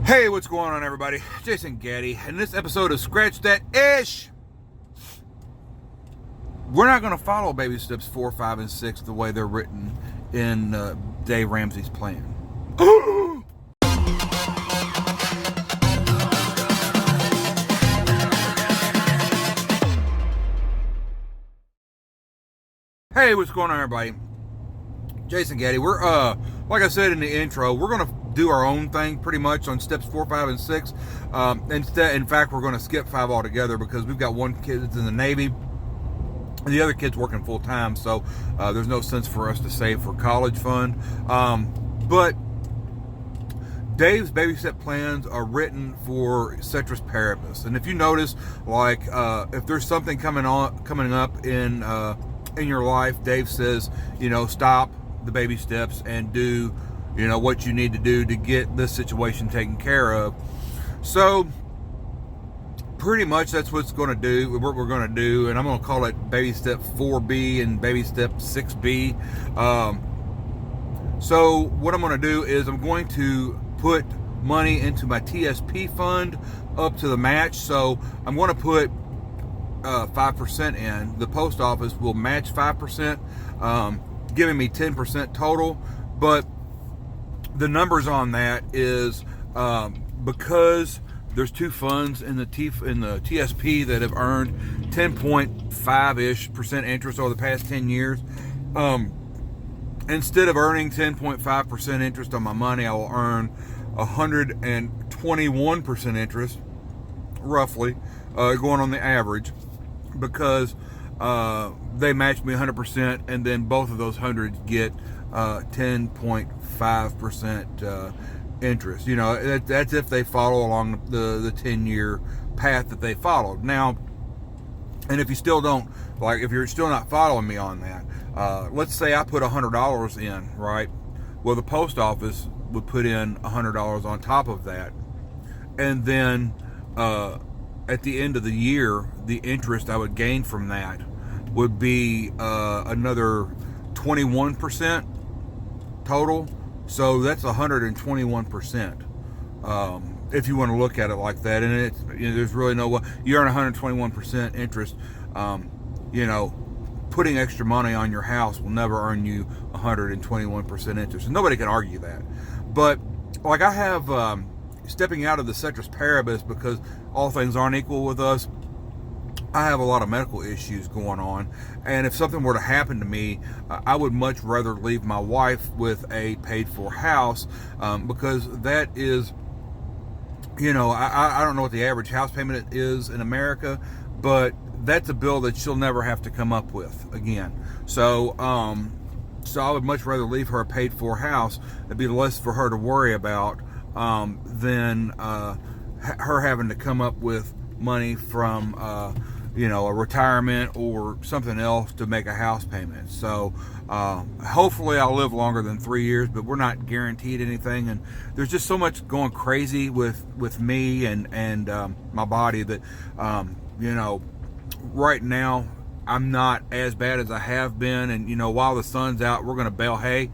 Hey, what's going on, everybody? Jason Gaddy, and this episode of Scratch That Ish. We're not going to follow baby steps 4, 5, and 6 the way they're written in Dave Ramsey's plan. Hey, what's going on, everybody? Jason Gaddy. We're like I said in the intro, we're going to do our own thing pretty much on steps 4, 5, and 6. In fact, we're going to skip 5 altogether because we've got one kid that's in the Navy and the other kid's working full time, so there's no sense for us to save for college fund. But Dave's baby step plans are written for ceteris paribus, and if you notice, like if there's something coming up in your life, Dave says, stop the baby steps and do what you need to do to get this situation taken care of. So pretty much that's what's going to do, what we're going to do, and I'm going to call it baby step 4B and baby step 6B. So what I'm going to do is I'm going to put money into my TSP fund up to the match. So I'm going to put 5% in. The post office will match 5%, giving me 10% total. But the numbers on that is because there's two funds in the TSP that have earned 10.5-ish% interest over the past 10 years. Instead of earning 10.5% interest on my money, I will earn 121% interest, roughly, going on the average, because they match me 100%, and then both of those hundreds get 10.5% interest. That's if they follow along the 10-year path that they followed. Now, and if you still don't, if you're still not following me on that, let's say I put $100 in, right? Well, the post office would put in $100 on top of that, and then at the end of the year, the interest I would gain from that would be another 21% total. So that's 121%. If you want to look at it like that, and it's there's really no way you earn 121% interest. Putting extra money on your house will never earn you 121% interest, and nobody can argue that. But I have stepping out of the ceteris paribus, because all things aren't equal with us. I have a lot of medical issues going on, and if something were to happen to me, I would much rather leave my wife with a paid-for house, because that is, I don't know what the average house payment is in America, but that's a bill that she'll never have to come up with again. So I would much rather leave her a paid-for house. It'd be less for her to worry about than her having to come up with money from a retirement or something else to make a house payment. So hopefully I'll live longer than 3 years, but we're not guaranteed anything, and there's just so much going crazy with me and my body that right now I'm not as bad as I have been, and while the sun's out, we're going to bale hay.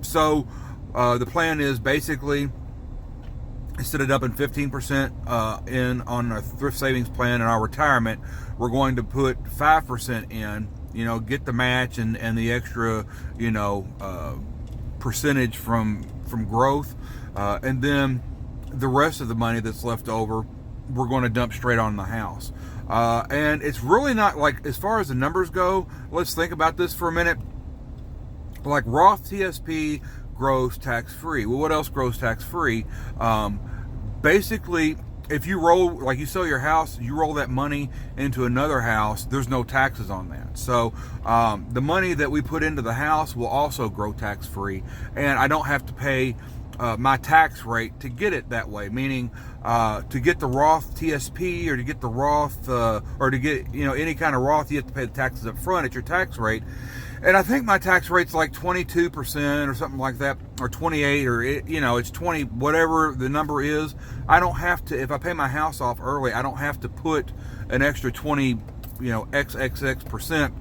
So the plan is basically, instead of dumping 15% in on our thrift savings plan and our retirement, we're going to put 5% in, get the match and the extra, percentage from growth. And then the rest of the money that's left over, we're going to dump straight on the house. And it's really not, as far as the numbers go, let's think about this for a minute. Roth TSP grows tax-free. Well, what else grows tax-free? Basically, if you roll, you sell your house, you roll that money into another house, there's no taxes on that. So the money that we put into the house will also grow tax-free, and I don't have to pay my tax rate to get it that way. Meaning, to get the Roth TSP, or to get the Roth, or to get any kind of Roth, you have to pay the taxes up front at your tax rate. And I think my tax rate's 22% or something like that, or 28, or it's 20, whatever the number is. I don't have to, if I pay my house off early, I don't have to put an extra 20, XXX%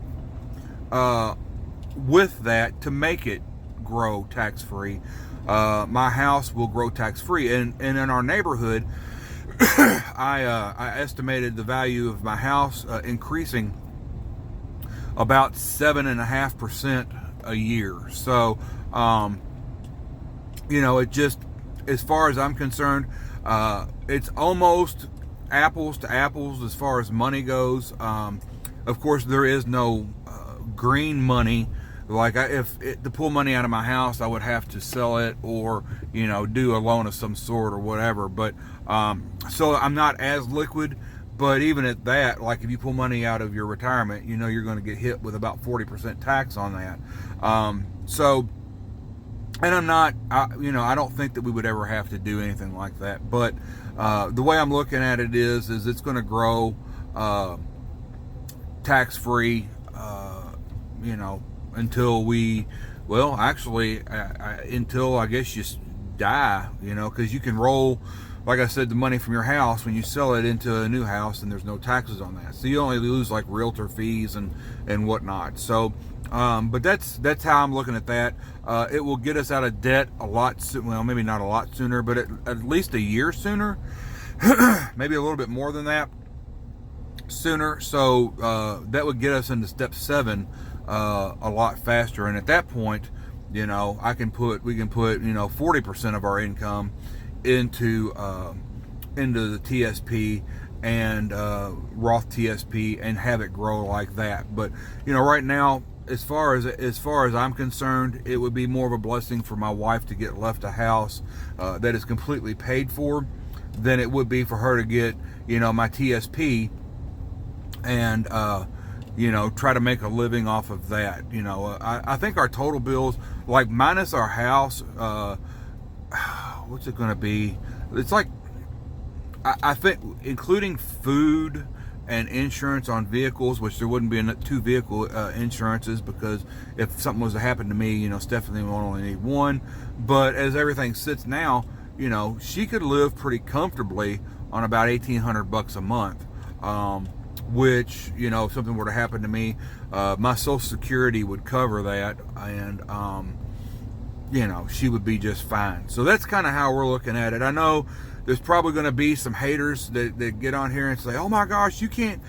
with that to make it grow tax-free. my house will grow tax-free. And in our neighborhood, I estimated the value of my house increasing about 7.5% a year. So, it just, as far as I'm concerned, it's almost apples to apples as far as money goes. Of course, there is no green money. Like to pull money out of my house, I would have to sell it or, do a loan of some sort or whatever. But so I'm not as liquid. But even at that, like if you pull money out of your retirement, you're going to get hit with about 40% tax on that. And I'm not, I don't think that we would ever have to do anything like that. But the way I'm looking at it is it's going to grow tax-free, until until I guess you die, because you can roll, like I said, the money from your house when you sell it into a new house, and there's no taxes on that. So you only lose like realtor fees and whatnot. So, but that's how I'm looking at that. It will get us out of debt a lot well, maybe not a lot sooner, but at least a year sooner, maybe a little bit more than that sooner. So that would get us into step 7 a lot faster. And at that point, we can put 40% of our income into the TSP and Roth TSP and have it grow like that. But right now, as far as I'm concerned, it would be more of a blessing for my wife to get left a house that is completely paid for than it would be for her to get my TSP and try to make a living off of that. I think our total bills, like minus our house, what's it going to be? It's like, I think including food and insurance on vehicles, which there wouldn't be 2 vehicle insurances, because if something was to happen to me, Stephanie would only need 1. But as everything sits now, she could live pretty comfortably on about $1,800 a month. Which, if something were to happen to me, my Social Security would cover that, and she would be just fine. So that's kind of how we're looking at it. I know there's probably going to be some haters that get on here and say, "Oh my gosh, you can't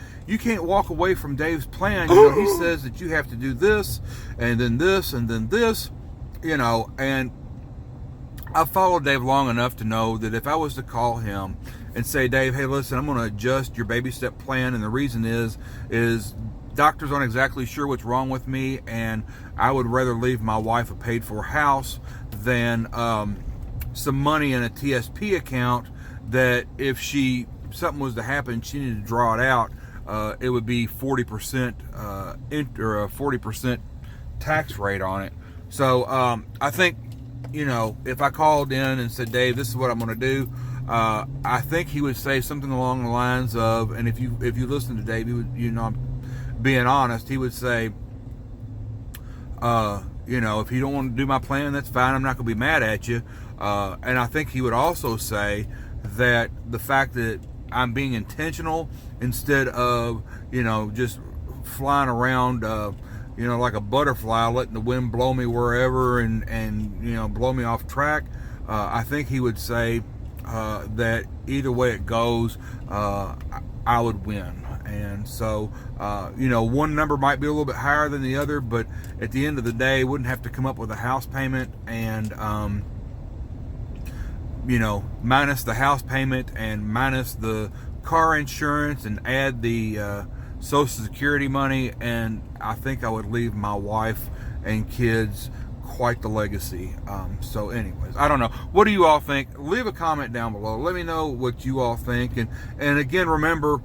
walk away from Dave's plan. He says that you have to do this, and then this, and then this." And I've followed Dave long enough to know that if I was to call him and say, "Dave, hey, listen, I'm going to adjust your baby step plan, and the reason is doctors aren't exactly sure what's wrong with me, and I would rather leave my wife a paid-for house than some money in a TSP account that if something was to happen, she needed to draw it out, it would be 40% or a 40% tax rate on it." So I think, if I called in and said, "Dave, this is what I'm going to do," I think he would say something along the lines of, and if you listen to Dave, he would, I'm being honest, he would say, if you don't want to do my plan, that's fine. I'm not going to be mad at you. And I think he would also say that the fact that I'm being intentional instead of, just flying around, like a butterfly, letting the wind blow me wherever and blow me off track. I think he would say that either way it goes, I would win. And so, one number might be a little bit higher than the other, but at the end of the day, wouldn't have to come up with a house payment and, minus the house payment and minus the car insurance and add the Social Security money, and I think I would leave my wife and kids quite the legacy. So anyways, I don't know. What do you all think? Leave a comment down below. Let me know what you all think. And again, remember,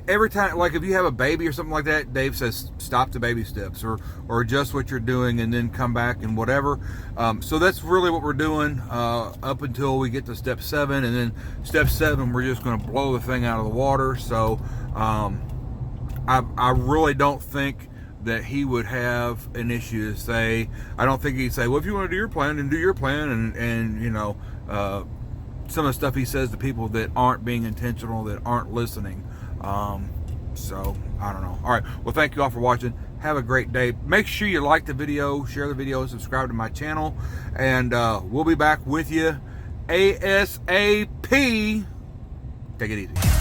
every time, like if you have a baby or something like that, Dave says stop the baby steps or adjust what you're doing and then come back and whatever. So that's really what we're doing up until we get to step 7, and then step 7 we're just going to blow the thing out of the water. So I really don't think that he would have an issue to say. I don't think he'd say, "Well, if you want to do your plan, then do your plan," and some of the stuff he says to people that aren't being intentional, that aren't listening. So I don't know. All right, well, thank you all for watching. Have a great day. Make sure you like the video, share the video, subscribe to my channel, and we'll be back with you ASAP. Take it easy.